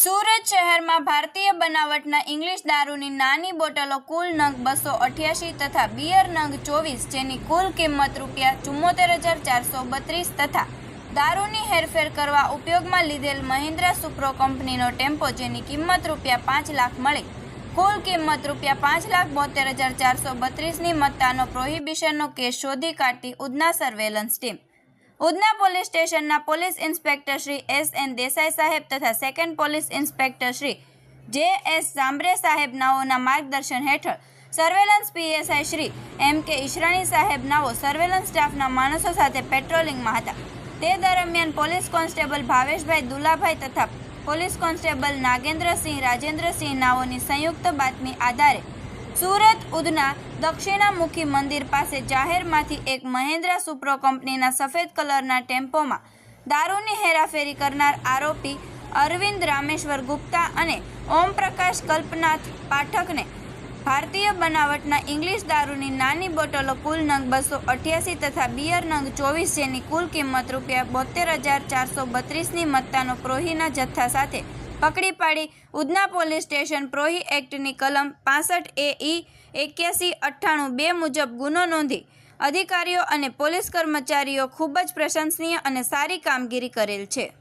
સુરત શહેરમાં ભારતીય બનાવટના ઇંગ્લિશ દારૂની નાની બોટલો કુલ નંગ 288 તથા બિયર નંગ 24 જેની કુલ કિંમત ₹74,432 તથા દારૂની હેરફેર કરવા ઉપયોગમાં લીધેલ મહિન્દ્રા સુપ્રો કંપનીનો ટેમ્પો જેની કિંમત ₹5 લાખ મળી કુલ કિંમત ₹5,72,432ની મત્તાનો પ્રોહિબિશનનો કેસ શોધી કાઢતી Udhna surveillance team Udhna police સ્ટેશનના police inspector Shri S.N. Desai સાહેબ તથા second police inspector Shri J.S. Jambare સાહેબ નાઓના માર્ગદર્શન હેઠળ surveillance PSI Shri M.K. Ishrani સાહેબ નાઓ સર્વેલન્સ સ્ટાફના માણસો સાથે પેટ્રોલિંગમાં હતા. તે દરમિયાન પોલીસ કોન્સ્ટેબલ ભાવેશભાઈ દુલાભાઈ તથા પોલીસ કોન્સ્ટેબલ નાગેન્દ્રસિંહ રાજેન્દ્રસિંહ નાઓની સંયુક્ત બાતમી આધારે સુરત ઉધના દક્ષિણામુખી મંદિર પાસે જાહેરમાંથી એક મહિન્દ્રા સુપ્રો કંપનીના સફેદ કલરના ટેમ્પોમાં દારૂની હેરાફેરી કરનાર આરોપી અરવિંદ રામેશ્વર ગુપ્તા અને ઓમપ્રકાશ કલ્પનાથ પાઠકને ભારતીય બનાવટના ઇંગ્લિશ દારૂની નાની બોટલો કુલ નંગ 288 તથા બિયર નંગ 24 જેની કુલ કિંમત ₹72,432ની મત્તાનો પ્રોહીના જથ્થા સાથે પકડી પાડી ઉધના પોલીસ સ્ટેશન પ્રોહી એક્ટની કલમ 65 AE 8198 મુજબ ગુનો નોંધી અધિકારીઓ અને પોલીસ કર્મચારીઓ ખૂબ જ પ્રશંસનીય અને સારી કામગીરી કરેલ છે.